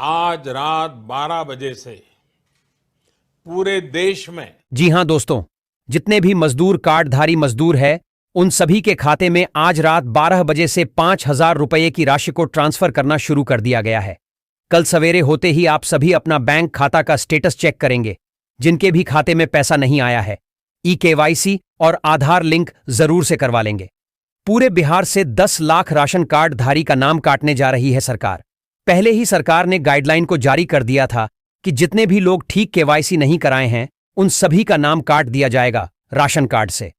आज रात 12 बजे से पूरे देश में जी हां दोस्तों, जितने भी मजदूर कार्डधारी मजदूर है उन सभी के खाते में आज रात 12 बजे से 5,000 रुपये की राशि को ट्रांसफर करना शुरू कर दिया गया है। कल सवेरे होते ही आप सभी अपना बैंक खाता का स्टेटस चेक करेंगे। जिनके भी खाते में पैसा नहीं आया है, ई-केवाईसी और आधार लिंक जरूर से करवा लेंगे। पूरे बिहार से 10 लाख राशन कार्ड धारी का नाम काटने जा रही है सरकार। पहले ही सरकार ने गाइडलाइन को जारी कर दिया था कि जितने भी लोग ठीक केवाईसी नहीं कराए हैं उन सभी का नाम काट दिया जाएगा राशन कार्ड से।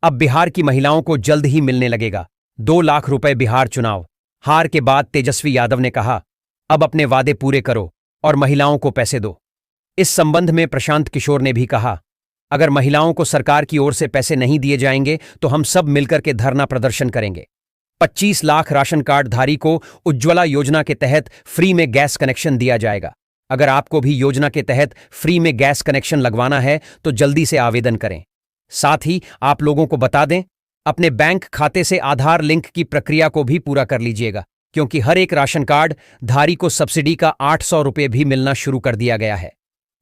अब बिहार की महिलाओं को जल्द ही मिलने लगेगा 2 लाख रुपए। बिहार चुनाव हार के बाद तेजस्वी यादव ने कहा, अब अपने वादे पूरे करो और महिलाओं को पैसे दो। इस संबंध में प्रशांत किशोर ने भी कहा, अगर महिलाओं को सरकार की ओर से पैसे नहीं दिए जाएंगे तो हम सब मिलकर के धरना प्रदर्शन करेंगे। 25 लाख राशन कार्ड धारी को उज्ज्वला योजना के तहत फ्री में गैस कनेक्शन दिया जाएगा। अगर आपको भी योजना के तहत फ्री में गैस कनेक्शन लगवाना है तो जल्दी से आवेदन करें। साथ ही आप लोगों को बता दें, अपने बैंक खाते से आधार लिंक की प्रक्रिया को भी पूरा कर लीजिएगा, क्योंकि हर एक राशन कार्ड धारी को सब्सिडी का 800 रुपये भी मिलना शुरू कर दिया गया है।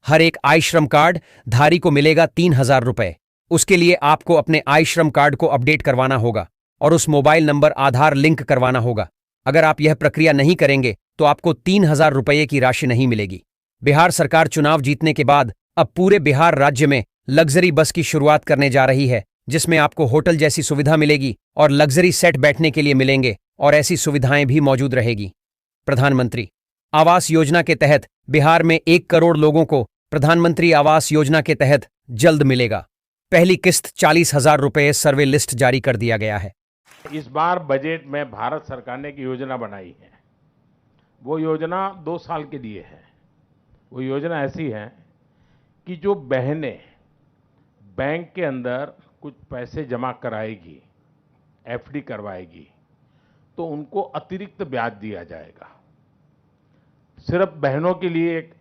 हर एक आई श्रम कार्ड धारी को मिलेगा 3,000 रुपये। उसके लिए आपको अपने आई श्रम कार्ड को अपडेट करवाना होगा और उस मोबाइल नंबर आधार लिंक करवाना होगा। अगर आप यह प्रक्रिया नहीं करेंगे तो आपको 3,000 रुपये की राशि नहीं मिलेगी। बिहार सरकार चुनाव जीतने के बाद अब पूरे बिहार राज्य में लग्जरी बस की शुरुआत करने जा रही है, जिसमें आपको होटल जैसी सुविधा मिलेगी और लग्जरी सेट बैठने के लिए मिलेंगे और ऐसी सुविधाएं भी मौजूद रहेगी। प्रधानमंत्री आवास योजना के तहत बिहार में 1 करोड़ लोगों को प्रधानमंत्री आवास योजना के तहत जल्द मिलेगा। पहली किस्त 40,000 रुपये सर्वे लिस्ट जारी कर दिया गया है। इस बार बजट में भारत सरकार ने एक योजना बनाई है। वो योजना 2 साल के लिए है। वो योजना ऐसी है कि जो बहनें बैंक के अंदर कुछ पैसे जमा कराएगी, एफडी करवाएगी, तो उनको अतिरिक्त ब्याज दिया जाएगा। सिर्फ बहनों के लिए एक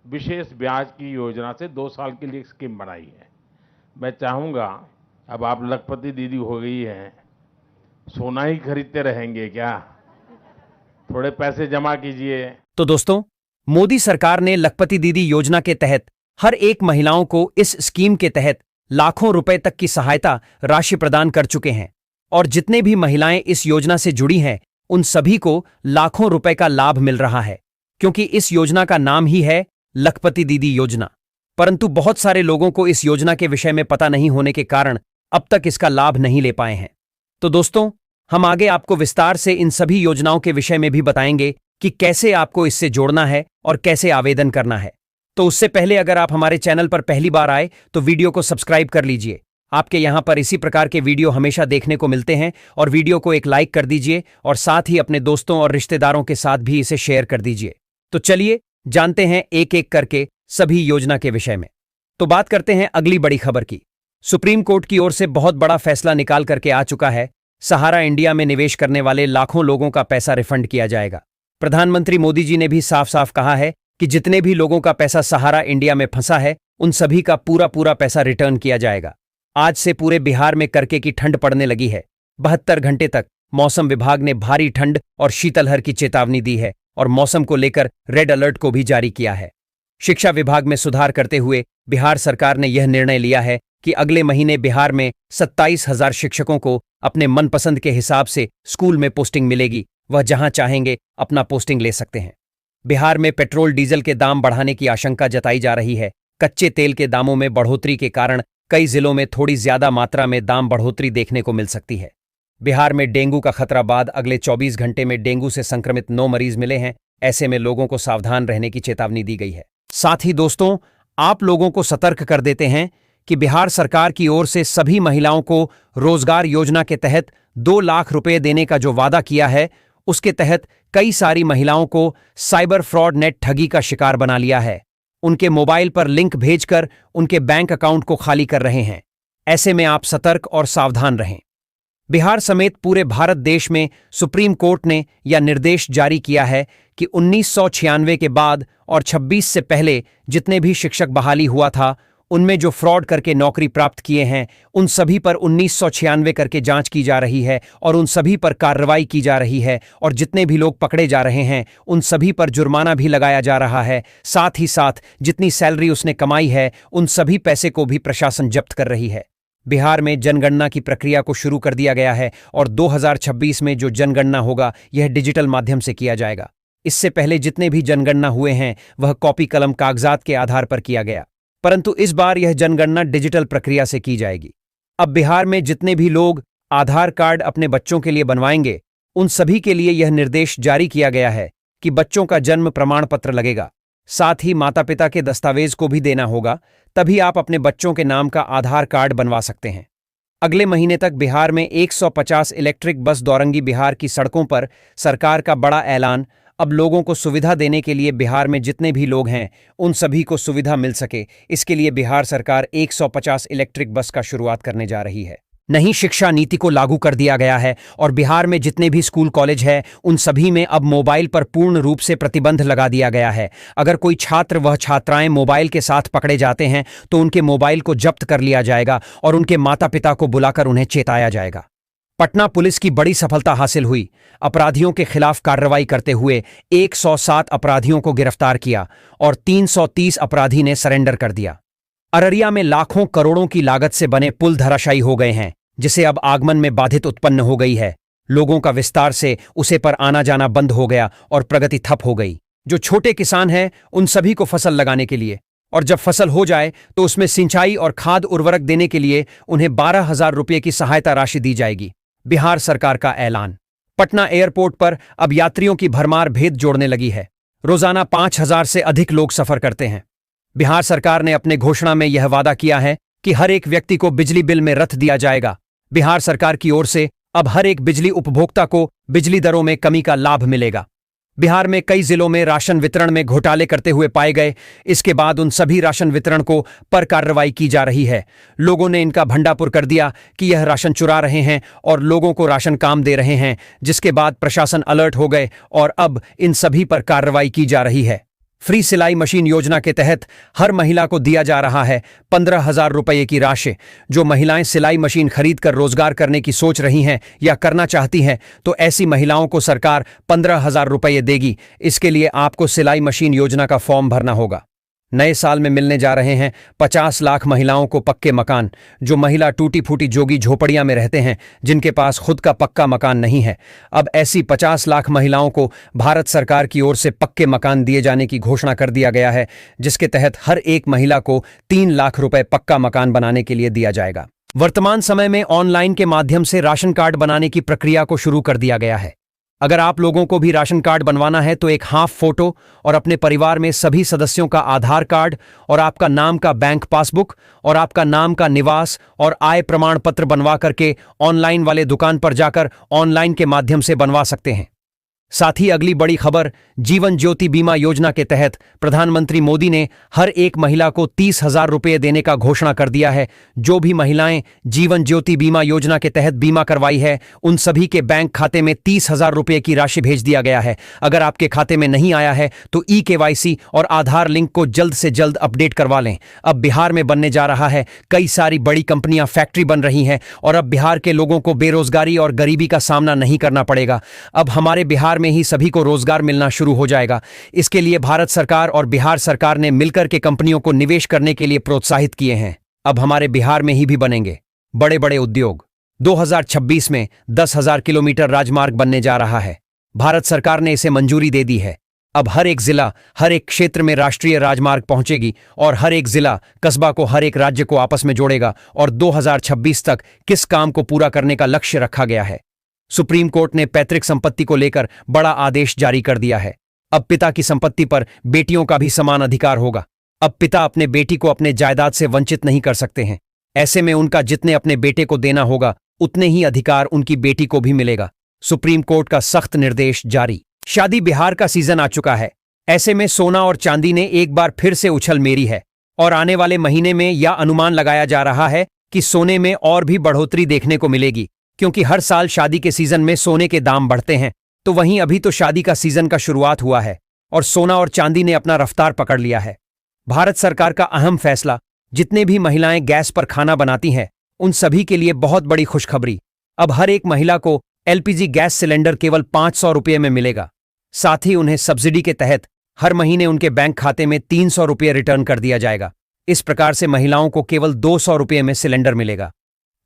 विशेष ब्याज की योजना से 2 साल के लिए स्कीम बनाई है। मैं चाहूँगा, अब आप लखपति दीदी हो गई हैं, सोना ही खरीदते रहेंगे क्या? थोड़े पैसे जमा कीजिए। तो दोस्तों, मोदी सरकार ने लखपति दीदी योजना के तहत हर एक महिलाओं को इस स्कीम के तहत लाखों रुपए तक की सहायता राशि प्रदान कर चुके हैं और जितने भी महिलाएं इस योजना से जुड़ी हैं उन सभी को लाखों रुपए का लाभ मिल रहा है, क्योंकि इस योजना का नाम ही है लखपति दीदी योजना। परंतु बहुत सारे लोगों को इस योजना के विषय में पता नहीं होने के कारण अब तक इसका लाभ नहीं ले पाए हैं। तो दोस्तों, हम आगे आपको विस्तार से इन सभी योजनाओं के विषय में भी बताएंगे कि कैसे आपको इससे जोड़ना है और कैसे आवेदन करना है। तो उससे पहले अगर आप हमारे चैनल पर पहली बार आए तो वीडियो को सब्सक्राइब कर लीजिए। आपके यहाँ पर इसी प्रकार के वीडियो हमेशा देखने को मिलते हैं और वीडियो को एक लाइक कर दीजिए और साथ ही अपने दोस्तों और रिश्तेदारों के साथ भी इसे शेयर कर दीजिए। तो चलिए जानते हैं एक एक करके सभी योजना के विषय में। तो बात करते हैं अगली बड़ी खबर की। सुप्रीम कोर्ट की ओर से बहुत बड़ा फैसला निकाल करके आ चुका है। सहारा इंडिया में निवेश करने वाले लाखों लोगों का पैसा रिफंड किया जाएगा। प्रधानमंत्री मोदी जी ने भी साफ साफ कहा है कि जितने भी लोगों का पैसा सहारा इंडिया में फंसा है उन सभी का पूरा पैसा रिटर्न किया जाएगा। आज से पूरे बिहार में कड़के की ठंड पड़ने लगी है। 72 घंटे तक मौसम विभाग ने भारी ठंड और शीतलहर की चेतावनी दी है और मौसम को लेकर रेड अलर्ट को भी जारी किया है। शिक्षा विभाग में सुधार करते हुए बिहार सरकार ने यह निर्णय लिया है कि अगले महीने बिहार में 27,000 शिक्षकों को अपने मनपसंद के हिसाब से स्कूल में पोस्टिंग मिलेगी। वह जहां चाहेंगे अपना पोस्टिंग ले सकते हैं। बिहार में पेट्रोल डीजल के दाम बढ़ाने की आशंका जताई जा रही है। कच्चे तेल के दामों में बढ़ोतरी के कारण कई जिलों में थोड़ी ज्यादा मात्रा में दाम बढ़ोतरी देखने को मिल सकती है। बिहार में डेंगू का खतरा बाद अगले 24 घंटे में डेंगू से संक्रमित 9 मरीज मिले हैं। ऐसे में लोगों को सावधान रहने की चेतावनी दी गई है। साथ ही दोस्तों, आप लोगों को सतर्क कर देते हैं कि बिहार सरकार की ओर से सभी महिलाओं को रोजगार योजना के तहत 2 लाख रुपए देने का जो वादा किया है, उसके तहत कई सारी महिलाओं को साइबर फ्रॉड नेट ठगी का शिकार बना लिया है। उनके मोबाइल पर लिंक भेजकर उनके बैंक अकाउंट को खाली कर रहे हैं। ऐसे में आप सतर्क और सावधान रहें। बिहार समेत पूरे भारत देश में सुप्रीम कोर्ट ने यह निर्देश जारी किया है कि 1996 के बाद और 26 से पहले जितने भी शिक्षक बहाली हुआ था उनमें जो फ्रॉड करके नौकरी प्राप्त किए हैं उन सभी पर 1996 करके जांच की जा रही है और उन सभी पर कार्रवाई की जा रही है और जितने भी लोग पकड़े जा रहे हैं उन सभी पर जुर्माना भी लगाया जा रहा है। साथ ही साथ जितनी सैलरी उसने कमाई है उन सभी पैसे को भी प्रशासन जब्त कर रही है। बिहार में जनगणना की प्रक्रिया को शुरू कर दिया गया है और 2026 में जो जनगणना होगा यह डिजिटल माध्यम से किया जाएगा। इससे पहले जितने भी जनगणना हुए हैं वह कॉपी कलम कागजात के आधार पर किया गया, परंतु इस बार यह जनगणना डिजिटल प्रक्रिया से की जाएगी। अब बिहार में जितने भी लोग आधार कार्ड अपने बच्चों के लिए बनवाएंगे उन सभी के लिए यह निर्देश जारी किया गया है कि बच्चों का जन्म प्रमाण पत्र लगेगा, साथ ही माता पिता के दस्तावेज को भी देना होगा, तभी आप अपने बच्चों के नाम का आधार कार्ड बनवा सकते हैं। अगले महीने तक बिहार में 150 इलेक्ट्रिक बस दौड़ंगी। बिहार की सड़कों पर सरकार का बड़ा ऐलान। अब लोगों को सुविधा देने के लिए बिहार में जितने भी लोग हैं उन सभी को सुविधा मिल सके, इसके लिए बिहार सरकार 150 इलेक्ट्रिक बस का शुरुआत करने जा रही है। नई शिक्षा नीति को लागू कर दिया गया है और बिहार में जितने भी स्कूल कॉलेज हैं उन सभी में अब मोबाइल पर पूर्ण रूप से प्रतिबंध लगा दिया गया है। अगर कोई छात्र व छात्राएं मोबाइल के साथ पकड़े जाते हैं तो उनके मोबाइल को जब्त कर लिया जाएगा और उनके माता पिता को बुलाकर उन्हें चेताया जाएगा। पटना पुलिस की बड़ी सफलता हासिल हुई। अपराधियों के खिलाफ कार्रवाई करते हुए 107 अपराधियों को गिरफ्तार किया और 330 अपराधी ने सरेंडर कर दिया। अररिया में लाखों करोड़ों की लागत से बने पुल धराशायी हो गए हैं, जिसे अब आगमन में बाधित उत्पन्न हो गई है। लोगों का विस्तार से उसे पर आना जाना बंद हो गया और प्रगति ठप हो गई। जो छोटे किसान हैं उन सभी को फसल लगाने के लिए और जब फसल हो जाए तो उसमें सिंचाई और खाद उर्वरक देने के लिए उन्हें 12,000 रुपये की सहायता राशि दी जाएगी। बिहार सरकार का ऐलान। पटना एयरपोर्ट पर अब यात्रियों की भरमार भेद जोड़ने लगी है। रोजाना 5,000 से अधिक लोग सफर करते हैं। बिहार सरकार ने अपने घोषणा में यह वादा किया है कि हर एक व्यक्ति को बिजली बिल में रथ दिया जाएगा। बिहार सरकार की ओर से अब हर एक बिजली उपभोक्ता को बिजली दरों में कमी का लाभ मिलेगा। बिहार में कई जिलों में राशन वितरण में घोटाले करते हुए पाए गए। इसके बाद उन सभी राशन वितरण को पर कार्रवाई की जा रही है। लोगों ने इनका भंडापुर कर दिया कि यह राशन चुरा रहे हैं और लोगों को राशन काम दे रहे हैं, जिसके बाद प्रशासन अलर्ट हो गए और अब इन सभी पर कार्रवाई की जा रही है। फ्री सिलाई मशीन योजना के तहत हर महिला को दिया जा रहा है 15,000 रुपये की राशि। जो महिलाएं सिलाई मशीन खरीद कर रोजगार करने की सोच रही हैं या करना चाहती हैं तो ऐसी महिलाओं को सरकार 15,000 रुपये देगी। इसके लिए आपको सिलाई मशीन योजना का फॉर्म भरना होगा। नए साल में मिलने जा रहे हैं 50 लाख महिलाओं को पक्के मकान। जो महिला टूटी फूटी जोगी झोपड़ियां में रहते हैं, जिनके पास खुद का पक्का मकान नहीं है, अब ऐसी 50 लाख महिलाओं को भारत सरकार की ओर से पक्के मकान दिए जाने की घोषणा कर दिया गया है, जिसके तहत हर एक महिला को 3 लाख रुपए पक्का मकान बनाने के लिए दिया जाएगा। वर्तमान समय में ऑनलाइन के माध्यम से राशन कार्ड बनाने की प्रक्रिया को शुरू कर दिया गया है। अगर आप लोगों को भी राशन कार्ड बनवाना है तो एक हाफ फोटो और अपने परिवार में सभी सदस्यों का आधार कार्ड और आपका नाम का बैंक पासबुक और आपका नाम का निवास और आय प्रमाण पत्र बनवा करके ऑनलाइन वाले दुकान पर जाकर ऑनलाइन के माध्यम से बनवा सकते हैं। साथ ही अगली बड़ी खबर, जीवन ज्योति बीमा योजना के तहत प्रधानमंत्री मोदी ने हर एक महिला को 30,000 रुपये देने का घोषणा कर दिया है। जो भी महिलाएं जीवन ज्योति बीमा योजना के तहत बीमा करवाई है उन सभी के बैंक खाते में 30,000 रुपये की राशि भेज दिया गया है। अगर आपके खाते में नहीं आया है तो ई-केवाईसी और आधार लिंक को जल्द से जल्द अपडेट करवा लें। अब बिहार में बनने जा रहा है, कई सारी बड़ी कंपनियां फैक्ट्री बन रही हैं और अब बिहार के लोगों को बेरोजगारी और गरीबी का सामना नहीं करना पड़ेगा। अब हमारे बिहार में ही सभी को रोजगार मिलना शुरू हो जाएगा। इसके लिए भारत सरकार और बिहार सरकार ने मिलकर के कंपनियों को निवेश करने के लिए प्रोत्साहित किए हैं। अब हमारे बिहार में ही भी बनेंगे बड़े बड़े उद्योग। 2026 में 10,000 किलोमीटर राजमार्ग बनने जा रहा है। भारत सरकार ने इसे मंजूरी दे दी है। अब हर एक जिला, हर एक क्षेत्र में राष्ट्रीय राजमार्ग पहुंचेगी और हर एक जिला, कस्बा को हर एक राज्य को आपस में जोड़ेगा और 2026 तक किस काम को पूरा करने का लक्ष्य रखा गया है। सुप्रीम कोर्ट ने पैतृक संपत्ति को लेकर बड़ा आदेश जारी कर दिया है। अब पिता की संपत्ति पर बेटियों का भी समान अधिकार होगा। अब पिता अपने बेटी को अपने जायदाद से वंचित नहीं कर सकते हैं। ऐसे में उनका जितने अपने बेटे को देना होगा उतने ही अधिकार उनकी बेटी को भी मिलेगा। सुप्रीम कोर्ट का सख्त निर्देश जारी। शादी बिहार का सीजन आ चुका है। ऐसे में सोना और चांदी ने एक बार फिर से उछल मेरी है और आने वाले महीने में यह अनुमान लगाया जा रहा है कि सोने में और भी बढ़ोतरी देखने को मिलेगी, क्योंकि हर साल शादी के सीजन में सोने के दाम बढ़ते हैं। तो वहीं अभी तो शादी का सीजन का शुरुआत हुआ है और सोना और चांदी ने अपना रफ्तार पकड़ लिया है। भारत सरकार का अहम फैसला जितने भी महिलाएं गैस पर खाना बनाती हैं उन सभी के लिए बहुत बड़ी खुशखबरी। अब हर एक महिला को एलपीजी गैस सिलेंडर केवल 500 रुपये में मिलेगा। साथ ही उन्हें सब्सिडी के तहत हर महीने उनके बैंक खाते में 300 रुपये रिटर्न कर दिया जाएगा। इस प्रकार से महिलाओं को केवल 200 रुपये में सिलेंडर मिलेगा।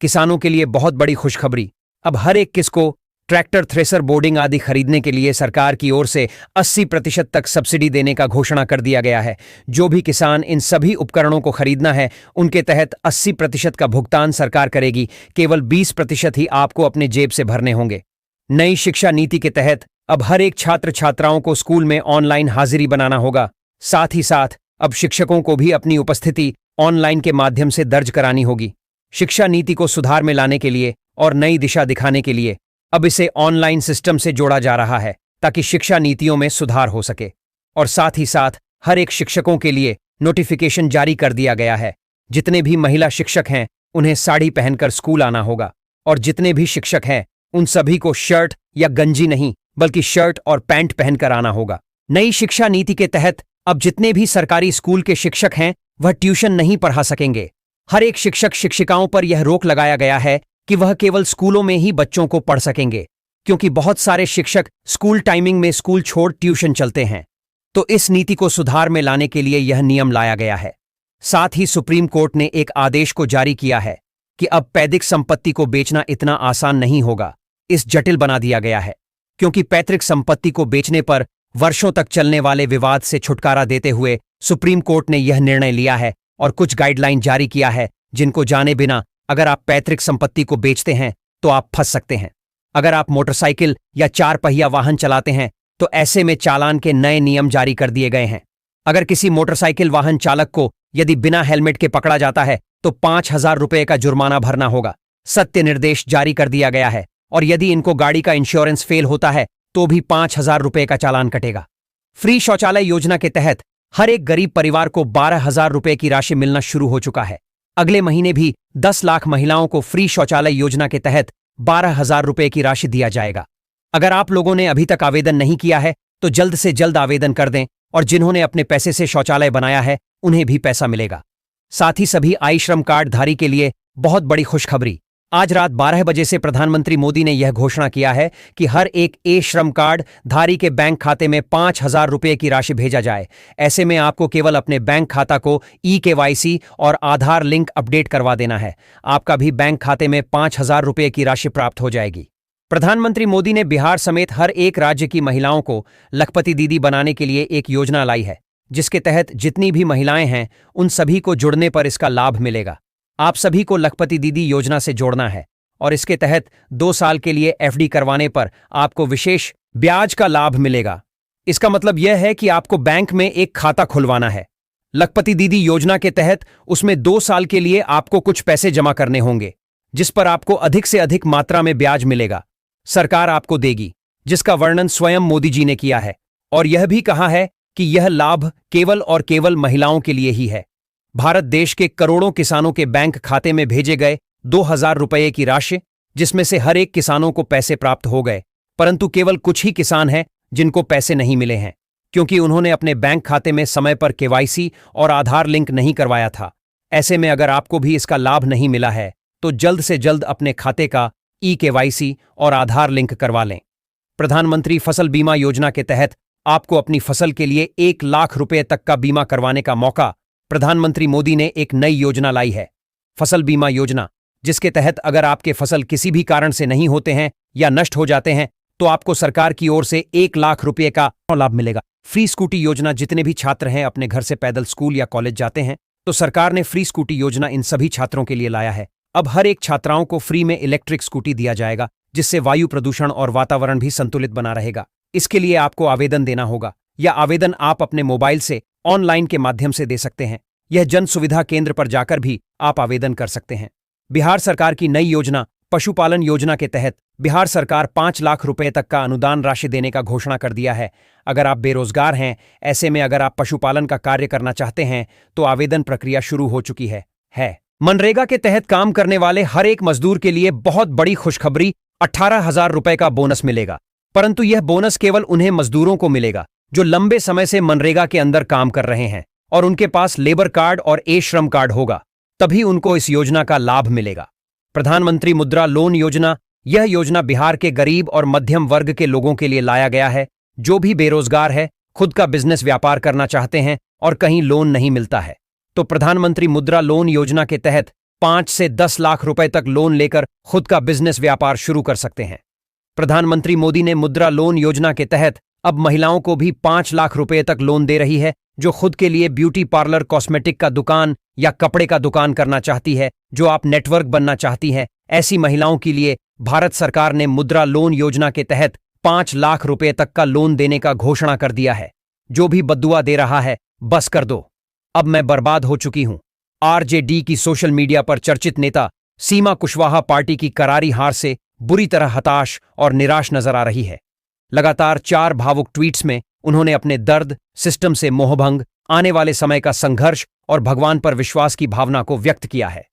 किसानों के लिए बहुत बड़ी खुशखबरी। अब हर एक किसको ट्रैक्टर, थ्रेसर, बोर्डिंग आदि खरीदने के लिए सरकार की ओर से 80% तक सब्सिडी देने का घोषणा कर दिया गया है। जो भी किसान इन सभी उपकरणों को खरीदना है उनके तहत 80% का भुगतान सरकार करेगी। केवल 20% ही आपको अपने जेब से भरने होंगे। नई शिक्षा नीति के तहत अब हर एक छात्र छात्राओं को स्कूल में ऑनलाइन हाजिरी बनाना होगा। साथ ही साथ अब शिक्षकों को भी अपनी उपस्थिति ऑनलाइन के माध्यम से दर्ज करानी होगी। शिक्षा नीति को सुधार में लाने के लिए और नई दिशा दिखाने के लिए अब इसे ऑनलाइन सिस्टम से जोड़ा जा रहा है ताकि शिक्षा नीतियों में सुधार हो सके। और साथ ही साथ हर एक शिक्षकों के लिए नोटिफिकेशन जारी कर दिया गया है। जितने भी महिला शिक्षक हैं उन्हें साड़ी पहनकर स्कूल आना होगा और जितने भी शिक्षक हैं उन सभी को शर्ट या गंजी नहीं बल्कि शर्ट और पैंट पहनकर आना होगा। नई शिक्षा नीति के तहत अब जितने भी सरकारी स्कूल के शिक्षक हैं वह ट्यूशन नहीं पढ़ा सकेंगे। हर एक शिक्षक शिक्षिकाओं पर यह रोक लगाया गया है कि वह केवल स्कूलों में ही बच्चों को पढ़ सकेंगे, क्योंकि बहुत सारे शिक्षक स्कूल टाइमिंग में स्कूल छोड़ ट्यूशन चलते हैं। तो इस नीति को सुधार में लाने के लिए यह नियम लाया गया है। साथ ही सुप्रीम कोर्ट ने एक आदेश को जारी किया है कि अब पैतृक संपत्ति को बेचना इतना आसान नहीं होगा। इस जटिल बना दिया गया है क्योंकि पैतृक संपत्ति को बेचने पर वर्षों तक चलने वाले विवाद से छुटकारा देते हुए सुप्रीम कोर्ट ने यह निर्णय लिया है और कुछ गाइडलाइन जारी किया है जिनको जाने बिना अगर आप पैतृक संपत्ति को बेचते हैं तो आप फंस सकते हैं। अगर आप मोटरसाइकिल या 4 पहिया वाहन चलाते हैं तो ऐसे में चालान के नए नियम जारी कर दिए गए हैं। अगर किसी मोटरसाइकिल वाहन चालक को यदि बिना हेलमेट के पकड़ा जाता है तो 5,000 रुपये का जुर्माना भरना होगा। सत्य निर्देश जारी कर दिया गया है और यदि इनको गाड़ी का इंश्योरेंस फेल होता है तो भी 5,000 रुपये का चालान कटेगा। फ्री शौचालय योजना के तहत हर एक गरीब परिवार को 12,000 रुपये की राशि मिलना शुरू हो चुका है। अगले महीने भी 10 लाख महिलाओं को फ्री शौचालय योजना के तहत 12,000 रुपये की राशि दिया जाएगा। अगर आप लोगों ने अभी तक आवेदन नहीं किया है तो जल्द से जल्द आवेदन कर दें और जिन्होंने अपने पैसे से शौचालय बनाया है उन्हें भी पैसा मिलेगा। साथ ही सभी आई श्रम कार्ड धारी के लिए बहुत बड़ी खुशखबरी। आज रात 12 बजे से प्रधानमंत्री मोदी ने यह घोषणा किया है कि हर एक ए श्रम कार्ड धारी के बैंक खाते में 5,000 रुपये की राशि भेजा जाए। ऐसे में आपको केवल अपने बैंक खाता को KYC और आधार लिंक अपडेट करवा देना है। आपका भी बैंक खाते में 5,000 रुपये की राशि प्राप्त हो जाएगी। प्रधानमंत्री मोदी ने बिहार समेत हर एक राज्य की महिलाओं को लखपति दीदी बनाने के लिए एक योजना लाई है, जिसके तहत जितनी भी महिलाएं हैं उन सभी को जुड़ने पर इसका लाभ मिलेगा। आप सभी को लखपति दीदी योजना से जोड़ना है और इसके तहत 2 साल के लिए FD करवाने पर आपको विशेष ब्याज का लाभ मिलेगा। इसका मतलब यह है कि आपको बैंक में एक खाता खुलवाना है। लखपति दीदी योजना के तहत उसमें 2 साल के लिए आपको कुछ पैसे जमा करने होंगे, जिस पर आपको अधिक से अधिक मात्रा में ब्याज मिलेगा। सरकार आपको देगी, जिसका वर्णन स्वयं मोदी जी ने किया है और यह भी कहा है कि यह लाभ केवल और केवल महिलाओं के लिए ही है। भारत देश के करोड़ों किसानों के बैंक खाते में भेजे गए 2,000 रुपये की राशि, जिसमें से हर एक किसानों को पैसे प्राप्त हो गए, परंतु केवल कुछ ही किसान हैं जिनको पैसे नहीं मिले हैं क्योंकि उन्होंने अपने बैंक खाते में समय पर KYC और आधार लिंक नहीं करवाया था। ऐसे में अगर आपको भी इसका लाभ नहीं मिला है तो जल्द से जल्द अपने खाते का KYC और आधार लिंक करवा लें। प्रधानमंत्री फसल बीमा योजना के तहत आपको अपनी फसल के लिए 1 लाख रुपये तक का बीमा करवाने का मौका प्रधानमंत्री मोदी ने एक नई योजना लाई है, फसल बीमा योजना, जिसके तहत अगर आपके फसल किसी भी कारण से नहीं होते हैं या नष्ट हो जाते हैं तो आपको सरकार की ओर से 1 लाख रुपये का लाभ मिलेगा। फ्री स्कूटी योजना, जितने भी छात्र हैं अपने घर से पैदल स्कूल या कॉलेज जाते हैं तो सरकार ने फ्री स्कूटी योजना इन सभी छात्रों के लिए लाया है। अब हर एक छात्राओं को फ्री में इलेक्ट्रिक स्कूटी दिया जाएगा, जिससे वायु प्रदूषण और वातावरण भी संतुलित बना रहेगा। इसके लिए आपको आवेदन देना होगा या आवेदन आप अपने मोबाइल से ऑनलाइन के माध्यम से दे सकते हैं। यह जन सुविधा केंद्र पर जाकर भी आप आवेदन कर सकते हैं। बिहार सरकार की नई योजना पशुपालन योजना के तहत बिहार सरकार 5 लाख रुपए तक का अनुदान राशि देने का घोषणा कर दिया है। अगर आप बेरोजगार हैं, ऐसे में अगर आप पशुपालन का कार्य करना चाहते हैं तो आवेदन प्रक्रिया शुरू हो चुकी है। मनरेगा के तहत काम करने वाले हर एक मजदूर के लिए बहुत बड़ी खुशखबरी, 18,000 रुपए का बोनस मिलेगा। परंतु यह बोनस केवल उन्हें मजदूरों को मिलेगा जो लंबे समय से मनरेगा के अंदर काम कर रहे हैं और उनके पास लेबर कार्ड और ए श्रम कार्ड होगा, तभी उनको इस योजना का लाभ मिलेगा। प्रधानमंत्री मुद्रा लोन योजना, यह योजना बिहार के गरीब और मध्यम वर्ग के लोगों के लिए लाया गया है, जो भी बेरोजगार है, खुद का बिजनेस व्यापार करना चाहते हैं और कहीं लोन नहीं मिलता है, तो प्रधानमंत्री मुद्रा लोन योजना के तहत 5 से 10 लाख रुपए तक लोन लेकर खुद का बिजनेस व्यापार शुरू कर सकते हैं। प्रधानमंत्री मोदी ने मुद्रा लोन योजना के तहत अब महिलाओं को भी 5 लाख रुपए तक लोन दे रही है, जो खुद के लिए ब्यूटी पार्लर, कॉस्मेटिक का दुकान या कपड़े का दुकान करना चाहती है, जो आप नेटवर्क बनना चाहती हैं। ऐसी महिलाओं के लिए भारत सरकार ने मुद्रा लोन योजना के तहत 5 लाख रुपए तक का लोन देने का घोषणा कर दिया है। जो भी बद्दुआ दे रहा है, बस कर दो, अब मैं बर्बाद हो चुकी हूं। आरजेडी की सोशल मीडिया पर चर्चित नेता सीमा कुशवाहा पार्टी की करारी हार से बुरी तरह हताश और निराश नजर आ रही है। लगातार 4 भावुक ट्वीट्स में उन्होंने अपने दर्द, सिस्टम से मोहभंग, आने वाले समय का संघर्ष और भगवान पर विश्वास की भावना को व्यक्त किया है।